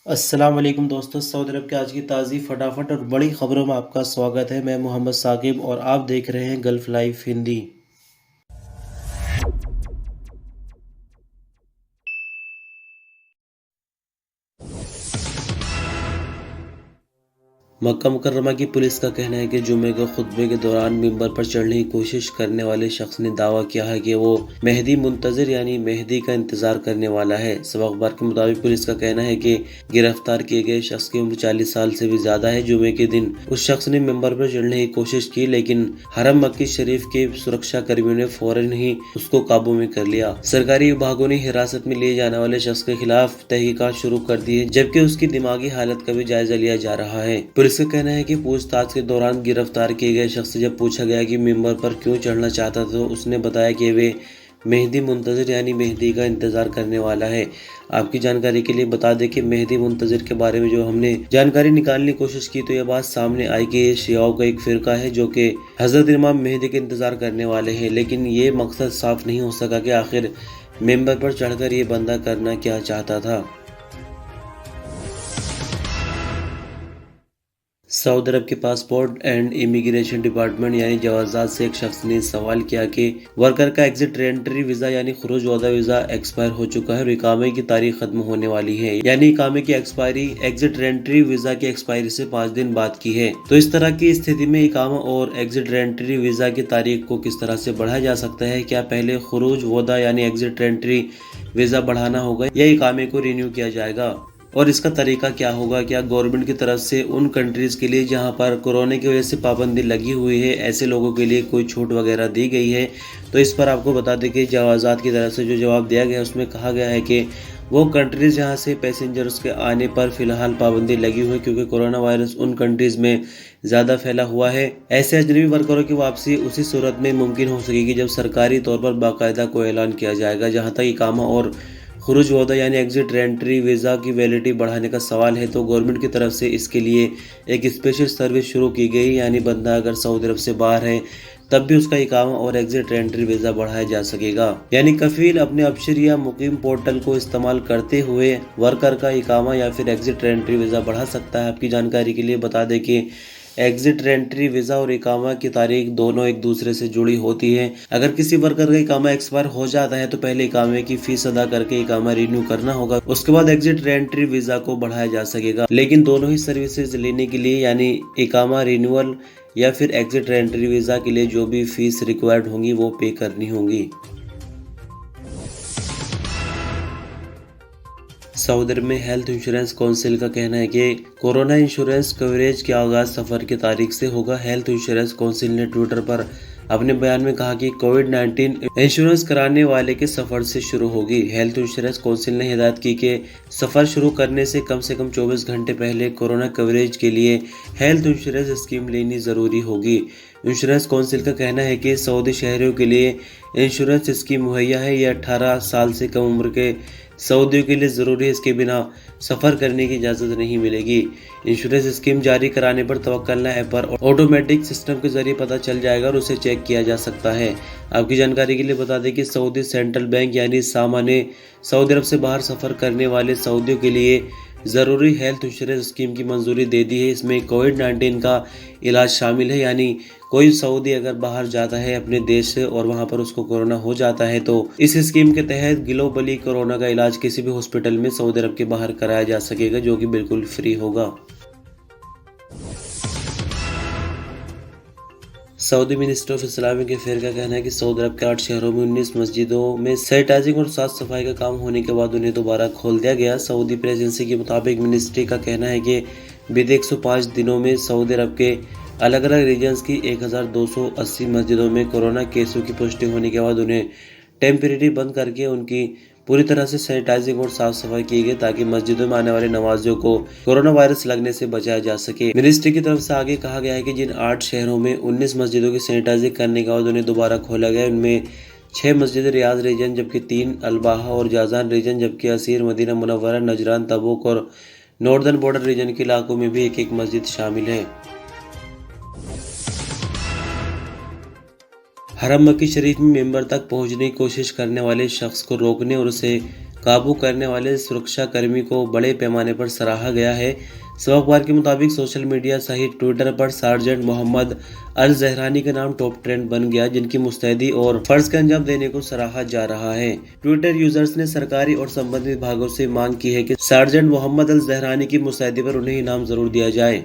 अस्सलाम वालेकुम दोस्तों, सऊदी अरब की आज की ताज़ी फटाफट और बड़ी खबरों में आपका स्वागत है। मैं मोहम्मद साकिब और आप देख रहे हैं गल्फ लाइव हिंदी। मक्का मुकर्रमा की पुलिस का कहना है कि जुमे के खुतबे के दौरान मिंबर पर चढ़ने की कोशिश करने वाले शख्स ने दावा किया है कि वो मेहदी मुंतज़िर यानी मेहदी का इंतजार करने वाला है। सब अखबार के मुताबिक पुलिस का कहना है कि गिरफ्तार किए गए शख्स की उम्र 40 साल से भी ज्यादा है। जुमे के दिन उस शख्स ने मिंबर पर चढ़ने की कोशिश की, लेकिन हरम मक्की शरीफ के सुरक्षा कर्मियों ने फौरन ही उसको काबू में कर लिया। सरकारी विभागों ने हिरासत में लिए जाने वाले शख्स के खिलाफ तहकीकात शुरू कर दी है, जबकि उसकी दिमागी हालत का भी जायजा लिया जा रहा है। पुलिस का कहना है कि पूछताछ के दौरान गिरफ्तार किए गए शख्स से जब पूछा गया कि मिंबर पर क्यों चढ़ना चाहता था, तो उसने बताया कि वे मेहदी मुंतज़िर यानी मेहदी का इंतजार करने वाला है। आपकी जानकारी के लिए बता दें कि मेहदी मुंतज़िर के बारे में जो हमने जानकारी निकालने की कोशिश की तो यह बात सामने आई कि ये शियाओं का एक फिरका है जो कि हजरत इमाम मेहदी के इंतजार करने वाले हैं, लेकिन ये मकसद साफ नहीं हो सका कि आखिर मिंबर पर चढ़कर ये बंदा करना क्या चाहता था। सऊदी अरब के पासपोर्ट एंड इमिग्रेशन डिपार्टमेंट यानी जवाजात से एक शख्स ने सवाल किया कि वर्कर का एग्जिट रेंट्री वीजा यानी खुरूज वादा वीजा एक्सपायर हो चुका है और इकामे की तारीख खत्म होने वाली है, यानी इकामे की एक्सपायरी एग्जिट रेंट्री वीजा की एक्सपायरी से 5 दिन बाद की है। तो इस तरह की स्थिति में इकामा और एग्जिट रेंट्री वीजा की तारीख को किस तरह से बढ़ाया जा सकता है? क्या पहले खुरूज वादा यानी एग्जिट रेंट्री वीजा बढ़ाना होगा या इकामे को रिन्यू किया जाएगा? और इसका तरीका क्या होगा? क्या गवर्नमेंट की तरफ से उन कंट्रीज के लिए जहां पर कोरोना की वजह से पाबंदी लगी हुई है, ऐसे लोगों के लिए कोई छूट वगैरह दी गई है? तो इस पर आपको बता दें कि जवाजात की तरफ से जो जवाब दिया गया है उसमें कहा गया है कि वो कंट्रीज जहां से पैसेंजर्स के आने पर फिलहाल पाबंदी लगी हुई है, क्योंकि कोरोना वायरस उन कंट्रीज में ज़्यादा फैला हुआ है। ऐसे अजनबी वर्करों की वापसी उसी सूरत में मुमकिन हो सकेगी जब सरकारी तौर पर बाकायदा को ऐलान किया जाएगा। जहाँ तक इकामा और खुरूज वादा यानी एग्जिट रेंट्री वीज़ा की वैलिडिटी बढ़ाने का सवाल है, तो गवर्नमेंट की तरफ से इसके लिए एक स्पेशल सर्विस शुरू की गई, यानी बंदा अगर सऊदी अरब से बाहर है तब भी उसका इकामा और एग्जिट रेंट्री वीज़ा बढ़ाया जा सकेगा। यानी कफील अपने अबशर या मुकीम पोर्टल को इस्तेमाल करते हुए वर्कर का इकामा या फिर एग्जिट रेंट्री वीज़ा बढ़ा सकता है। आपकी जानकारी के लिए बता दें कि एग्जिट रेंट्री वीज़ा और इकामा की तारीख दोनों एक दूसरे से जुड़ी होती है। अगर किसी वर्कर का इकामा एक्सपायर हो जाता है तो पहले इकामे की फीस अदा करके इकामा रिन्यू करना होगा, उसके बाद एग्जिट रेंट्री वीज़ा को बढ़ाया जा सकेगा। लेकिन दोनों ही सर्विसेज लेने के लिए यानी इकामा रिन्यूअल या फिर एग्जिट रेंट्री वीज़ा के लिए जो भी फीस रिक्वायर्ड होंगी वो पे करनी होंगी। सऊदी अरब में हेल्थ इंश्योरेंस काउंसिल का कहना है कि कोरोना इंश्योरेंस कवरेज के आगाज सफर की तारीख से होगा। हेल्थ इंश्योरेंस काउंसिल ने ट्विटर पर अपने बयान में कहा कि कोविड-19 इंश्योरेंस कराने वाले के सफर से शुरू होगी। हेल्थ इंश्योरेंस काउंसिल ने हिदायत की कि सफर शुरू करने से कम 24 घंटे पहले कोरोना कवरेज के लिए हेल्थ इंश्योरेंस स्कीम लेनी जरूरी होगी। इंश्योरेंस काउंसिल का कहना है कि सऊदी शहरियों के लिए इंश्योरेंस स्कीम मुहैया है। यह 18 साल से कम उम्र के सऊदियों के लिए ज़रूरी है, इसके बिना सफ़र करने की इजाज़त नहीं मिलेगी। इंश्योरेंस स्कीम जारी कराने पर तवक्कल ऐप पर ऑटोमेटिक सिस्टम के जरिए पता चल जाएगा और उसे चेक किया जा सकता है। आपकी जानकारी के लिए बता दें कि सऊदी सेंट्रल बैंक यानी सामा ने सऊदी अरब से बाहर सफ़र करने वाले सऊदियों के लिए ज़रूरी हेल्थ इंश्योरेंस स्कीम की मंजूरी दे दी है। इसमें कोविड-19 का इलाज शामिल है, यानी कोई सऊदी अगर बाहर जाता है अपने देश से और वहां पर उसको कोरोना हो जाता है तो इस स्कीम के तहत ग्लोबली कोरोना का इलाज किसी भी हॉस्पिटल में सऊदी अरब के बाहर कराया जा सकेगा, जो कि बिल्कुल फ्री होगा। Saudi minister of Islamic affair का कहना है कि सऊदी अरब के 8 शहरों में 19 मस्जिदों में सैनिटाइजिंग और साफ सफाई का काम होने के बाद उन्हें दोबारा खोल दिया गया। सऊदी प्रेस एजेंसी के मुताबिक मिनिस्ट्री का कहना है कि बीते 105 दिनों में सऊदी अरब के अलग अलग रीजन्स की 1280 मस्जिदों में कोरोना केसों की पुष्टि होने के बाद उन्हें टेम्परेरी बंद करके उनकी पूरी तरह से सैनिटाइजिंग और साफ सफाई की गई, ताकि मस्जिदों में आने वाले नमाजियों को कोरोना वायरस लगने से बचाया जा सके। मिनिस्ट्री की तरफ से आगे कहा गया है कि जिन 8 शहरों में 19 मस्जिदों की सैनिटाइजिंग करने के बाद उन्हें दोबारा खोला गया, उनमें 6 मस्जिद रियाज रीजन, जबकि 3 अलबाहा और जाजान रीजन, जबकि असीर, मदीना मुनव्वरा, नजरान, तबूक और नॉर्दर्न बॉर्डर रीजन के इलाकों में भी एक एक मस्जिद शामिल है। हरम मक्की शरीफ में मेंबर तक पहुंचने की कोशिश करने वाले शख्स को रोकने और उसे काबू करने वाले सुरक्षाकर्मी को बड़े पैमाने पर सराहा गया है। सब अखबार के मुताबिक सोशल मीडिया सहित ट्विटर पर सार्जेंट मोहम्मद अल जहरानी का नाम टॉप ट्रेंड बन गया, जिनकी मुस्तैदी और फर्ज का अंजाम देने को सराहा जा रहा है। ट्विटर यूजर्स ने सरकारी और संबंधित विभागों से मांग की है कि सार्जेंट मोहम्मद अल जहरानी की मुस्तैदी पर उन्हें इनाम जरूर दिया जाए।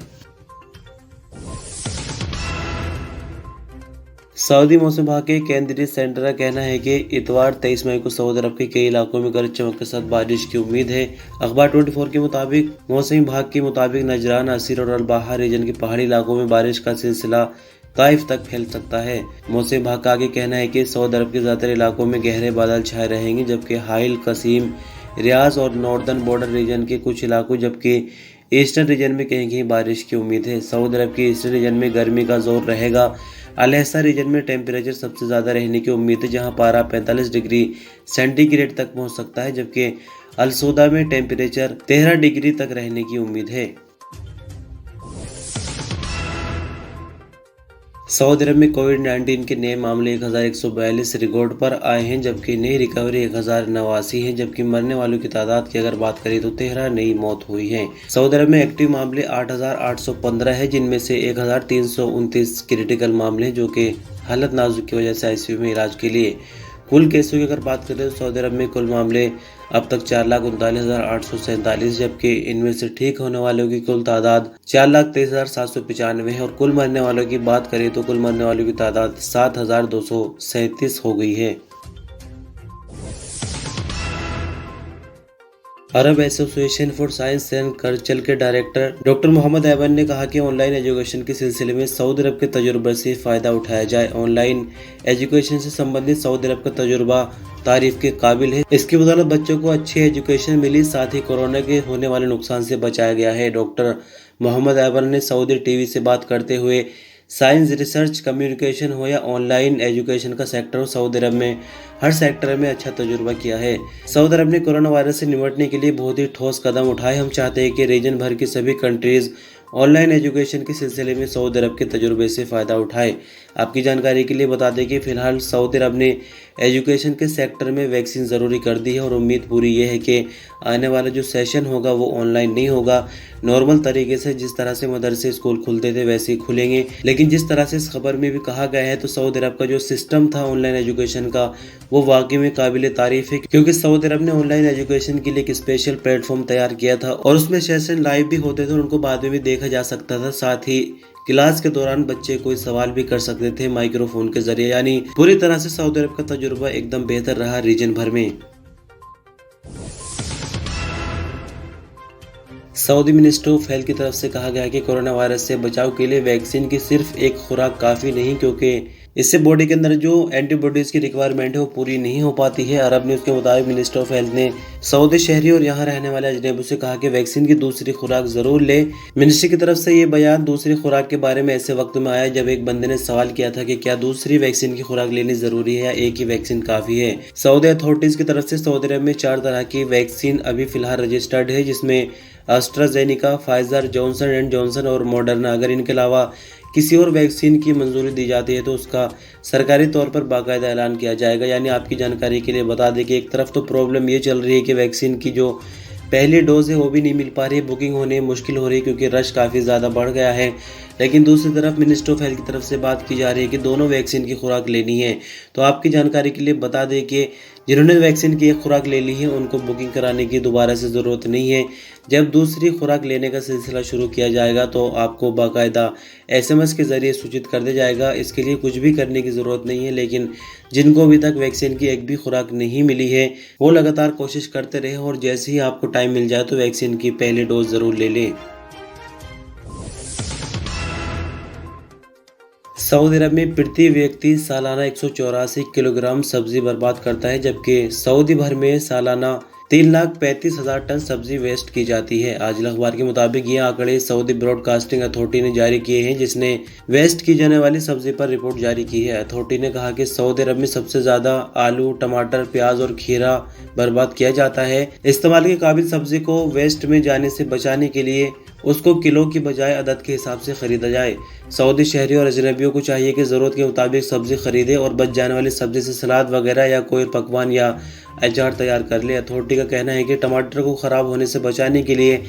सऊदी मौसम विभाग के केंद्रीय सेंटर का कहना है कि इतवार 23 मई को सऊदी अरब के कई इलाकों में गरज चमक के साथ बारिश की उम्मीद है। अखबार 24 के मुताबिक मौसम विभाग के मुताबिक नजरान, असीर और अल-बाहा रीजन के पहाड़ी इलाकों में बारिश का सिलसिला ताइफ तक फैल सकता है। मौसम विभाग का आगे कहना है कि सऊदी अरब के ज्यादातर इलाकों में गहरे बादल छाए रहेंगे, जबकि हाइल, कसीम, रियाज और नॉर्दर्न बॉर्डर रीजन के कुछ इलाकों जबकि ईस्टर्न रीजन में कहीं कहीं बारिश की उम्मीद है। सऊदी अरब के ईस्टर्न रीजन में गर्मी का जोर रहेगा। अल-हसा रीजन में टेम्परेचर सबसे ज्यादा रहने की उम्मीद है, जहां पारा 45 डिग्री सेंटीग्रेड तक पहुंच सकता है, जबकि अल-सौदा में टेम्परेचर 13 डिग्री तक रहने की उम्मीद है। सऊदी अरब में कोविड-19 के नए मामले 1142 रिकॉर्ड पर आए हैं, जबकि नई रिकवरी 1089 है, जबकि मरने वालों की तादाद की अगर बात करें तो 13 नई मौत हुई है। सऊदी अरब में एक्टिव मामले 8815 है, जिनमें से 1329 क्रिटिकल मामले हैं, जो कि हालत नाजुक की वजह से आईसीयू में इलाज के लिए। कुल केसों की अगर बात करें तो सऊदी अरब में कुल मामले अब तक 4,39,847, जबकि इनमें से ठीक होने वालों की कुल तादाद 4,23,795 है और कुल मरने वालों की बात करें तो कुल मरने वालों की तादाद 7,237 हो गई है। Arab association for science and culture के डायरेक्टर डॉक्टर मोहम्मद ऐबन ने कहा कि ऑनलाइन एजुकेशन के सिलसिले में सऊदी अरब के तजुर्बे से फ़ायदा उठाया जाए। ऑनलाइन एजुकेशन से संबंधित सऊदी अरब का तजुर्बा तारीफ के काबिल है। इसकी बदौलत बच्चों को अच्छी एजुकेशन मिली, साथ ही कोरोना के होने वाले नुकसान से बचाया गया है। डॉक्टर मोहम्मद ऐबन ने सऊदी टीवी से बात करते हुए साइंस, रिसर्च, कम्युनिकेशन हो या ऑनलाइन एजुकेशन का सेक्टर हो, सऊदी अरब में हर सेक्टर में अच्छा तजुर्बा किया है। सऊदी अरब ने कोरोना वायरस से निपटने के लिए बहुत ही ठोस कदम उठाए। हम चाहते हैं कि रीजन भर की सभी कंट्रीज ऑनलाइन एजुकेशन के सिलसिले में सऊदी अरब के तजुर्बे से फ़ायदा उठाए। आपकी जानकारी के लिए बता दें कि फिलहाल सऊदी अरब ने एजुकेशन के सेक्टर में वैक्सीन ज़रूरी कर दी है और उम्मीद पूरी ये है कि आने वाला जो सेशन होगा वो ऑनलाइन नहीं होगा, नॉर्मल तरीके से जिस तरह से मदरसे स्कूल खुलते थे वैसे ही खुलेंगे। लेकिन जिस तरह से इस खबर में भी कहा गया है तो सऊदी अरब का जो सिस्टम था ऑनलाइन एजुकेशन का वो वाकई में काबिल तारीफ है, क्योंकि सऊदी अरब ने ऑनलाइन एजुकेशन के लिए एक स्पेशल प्लेटफॉर्म तैयार किया था और उसमें सेशन लाइव भी होते थे और उनको बाद में भी देखा जा सकता था। साथ ही क्लास के दौरान बच्चे कोई सवाल भी कर सकते थे माइक्रोफोन के जरिए। यानी पूरी तरह से सऊदी अरब का तजुर्बा एकदम बेहतर रहा रीजन भर में। सऊदी मिनिस्ट्री ऑफ हेल्थ की तरफ से कहा गया है कि कोरोना वायरस से बचाव के लिए वैक्सीन की सिर्फ एक खुराक काफ़ी नहीं, क्योंकि इससे बॉडी के अंदर जो एंटीबॉडीज़ की रिक्वायरमेंट है वो पूरी नहीं हो पाती है। अरब न्यूज़ के मुताबिक मिनिस्टर ऑफ हेल्थ ने सऊदी शहरी और यहाँ रहने वाले अजनबियों से कहा कि वैक्सीन की दूसरी खुराक ज़रूर ले। मिनिस्ट्री की तरफ से ये बयान दूसरी खुराक के बारे में ऐसे वक्त में आया जब एक बंदे ने सवाल किया था कि क्या दूसरी वैक्सीन की खुराक लेनी ज़रूरी है या एक ही वैक्सीन काफ़ी है। सऊदी अथॉरिटीज़ की तरफ से सऊदी अरब में 4 तरह की वैक्सीन अभी फिलहाल रजिस्टर्ड है, जिसमें AstraZeneca, Pfizer, Johnson and Johnson और मॉडर्ना। अगर इनके अलावा किसी और वैक्सीन की मंजूरी दी जाती है तो उसका सरकारी तौर पर बाकायदा ऐलान किया जाएगा। यानी आपकी जानकारी के लिए बता दें कि एक तरफ तो प्रॉब्लम ये चल रही है कि वैक्सीन की जो पहली डोज है वो भी नहीं मिल पा रही है, बुकिंग होने में मुश्किल हो रही है क्योंकि रश काफ़ी ज़्यादा बढ़ गया है। लेकिन दूसरी तरफ मिनिस्ट्री ऑफ हेल्थ की तरफ से बात की जा रही है कि दोनों वैक्सीन की खुराक लेनी है। तो आपकी जानकारी के लिए बता दें कि जिन्होंने वैक्सीन की एक खुराक ले ली है उनको बुकिंग कराने की दोबारा से ज़रूरत नहीं है। जब दूसरी खुराक लेने का सिलसिला शुरू किया जाएगा तो आपको बाकायदा SMS के ज़रिए सूचित कर दिया जाएगा। इसके लिए कुछ भी करने की ज़रूरत नहीं है। लेकिन जिनको अभी तक वैक्सीन की एक भी खुराक नहीं मिली है वो लगातार कोशिश करते रहे और जैसे ही आपको टाइम मिल जाए तो वैक्सीन की पहली डोज ज़रूर ले लें। सऊदी अरब में प्रति व्यक्ति सालाना 184 किलोग्राम सब्जी बर्बाद करता है, जबकि सऊदी भर में सालाना 3,35,000 टन सब्जी वेस्ट की जाती है। आज अखबार के मुताबिक ये आंकड़े सऊदी ब्रॉडकास्टिंग अथॉरिटी ने जारी किए हैं, जिसने वेस्ट की जाने वाली सब्जी पर रिपोर्ट जारी की है। अथॉरिटी ने कहा कि सऊदी अरब में सबसे ज्यादा आलू, टमाटर, प्याज और खीरा बर्बाद किया जाता है। इस्तेमाल के काबिल सब्जी को वेस्ट में जाने से बचाने के लिए उसको किलो की बजाय अदद के हिसाब से खरीदा जाए। सऊदी शहरी और अजनबियों को चाहिए कि ज़रूरत के मुताबिक सब्जी खरीदे और बच जाने वाली सब्जी से सलाद वगैरह या कोई पकवान या अचार तैयार कर ले। अथॉरिटी का कहना है कि टमाटर को ख़राब होने से बचाने के लिए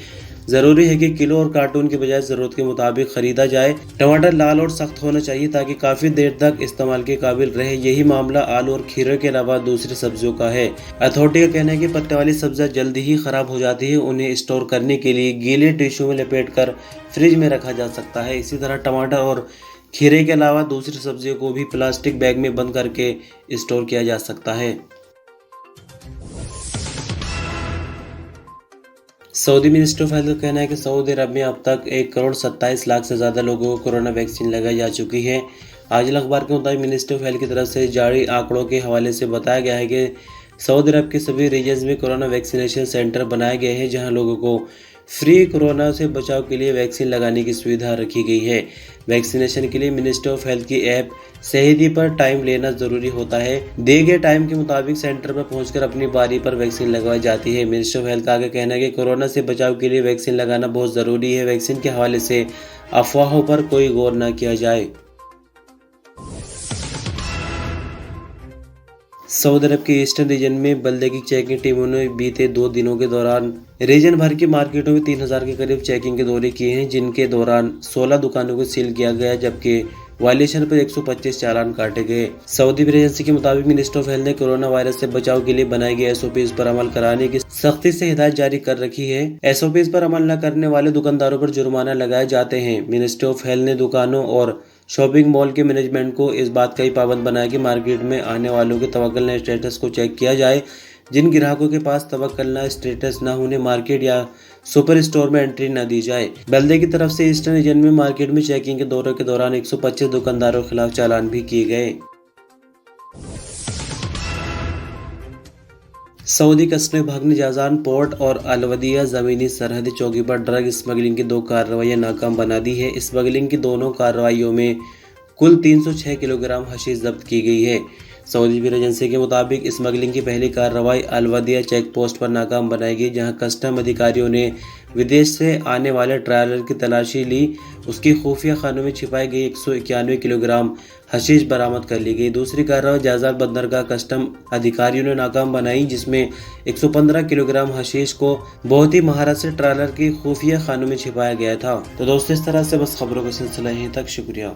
ज़रूरी है कि किलो और कार्टून की बजाय ज़रूरत के मुताबिक ख़रीदा जाए। टमाटर लाल और सख्त होना चाहिए ताकि काफ़ी देर तक इस्तेमाल के काबिल रहे। यही मामला आलू और खीरे के अलावा दूसरी सब्जियों का है। अथॉरिटी का कहना है कि पत्ते वाली सब्जियां जल्दी ही ख़राब हो जाती है। उन्हें स्टोर करने के लिए गीले टिश्यू में लपेटकर फ्रिज में रखा जा सकता है। इसी तरह टमाटर और खीरे के अलावा दूसरी सब्जियों को भी प्लास्टिक बैग में बंद करके स्टोर किया जा सकता है। सऊदी मिनिस्ट्री ऑफ हेल्थ का कहना है कि सऊदी अरब में अब तक 1,27,00,000 से ज़्यादा लोगों को कोरोना वैक्सीन लगाई जा चुकी है। आजिल अखबार के मुताबिक मिनिस्ट्री ऑफ हेल्थ की तरफ से जारी आंकड़ों के हवाले से बताया गया है कि सऊदी अरब के सभी रीजन्स में कोरोना वैक्सीनेशन सेंटर बनाए गए हैं, जहां लोगों को फ्री कोरोना से बचाव के लिए वैक्सीन लगाने की सुविधा रखी गई है। वैक्सीनेशन के लिए मिनिस्ट्री ऑफ हेल्थ की ऐप सहीदी पर टाइम लेना जरूरी होता है। दिए गए टाइम के मुताबिक सेंटर पर पहुंचकर अपनी बारी पर वैक्सीन लगवाई जाती है। मिनिस्ट्री ऑफ हेल्थ का आगे कहना है कि कोरोना से बचाव के लिए वैक्सीन लगाना बहुत ज़रूरी है। वैक्सीन के हवाले से अफवाहों पर कोई गौर न किया जाए। सऊदी अरब के ईस्टर्न रीजन में बल्दे की चेकिंग टीमों ने बीते 2 दिनों के दौरान रीजन भर की मार्केटों में 3,000 के करीब चेकिंग के दौरे किए हैं, जिनके दौरान 16 दुकानों को सील किया गया, जबकि वायलेशन पर 125 चालान काटे गए। सऊदी एजेंसी के मुताबिक मिनिस्ट्री ऑफ हेल्थ ने कोरोना वायरस से बचाव के लिए बनाई गई SOPs पर अमल कराने की सख्ती से हिदायत जारी कर रखी है। SOPs पर अमल न करने वाले दुकानदारों पर जुर्माना लगाए जाते हैं। मिनिस्ट्री ऑफ हेल्थ ने दुकानों और शॉपिंग मॉल के मैनेजमेंट को इस बात का ही पाबंद बनाया कि मार्केट में आने वालों के तवक्कुल स्टेटस को चेक किया जाए। जिन ग्राहकों के पास तवक्कुल स्टेटस न होने मार्केट या सुपर स्टोर में एंट्री न दी जाए। बल्दे की तरफ से ईस्टर्न रीजन में मार्केट में चेकिंग के दौरे के दौरान 125 दुकानदारों के खिलाफ चालान भी किए गए। सऊदी कस्टम विभाग ने जाजान पोर्ट और अलवदिया ज़मीनी सरहदी चौकी पर ड्रग स्मगलिंग की 2 कार्रवाइयाँ नाकाम बना दी है। स्मगलिंग की दोनों कार्रवाइयों में कुल 306 किलोग्राम हशीश जब्त की गई है। सऊदी मीडिया एजेंसी के मुताबिक स्मगलिंग की पहली कार्रवाई अलवदिया चेक पोस्ट पर नाकाम बनाई गई, जहां कस्टम अधिकारियों ने विदेश से आने वाले ट्रैवलर की तलाशी ली। उसकी खुफिया खानों में छिपाई गई 191 किलोग्राम हशीश बरामद कर ली गई। दूसरी कार्रवाई जाजाद बंदरगाह कस्टम अधिकारियों ने नाकाम बनाई, जिसमें 115 किलोग्राम हशीश को बहुत ही महारत से ट्रैवलर की खुफिया खानों में छिपाया गया था। तो दोस्तों, इस तरह से बस खबरों का सिलसिला यहीं तक। शुक्रिया।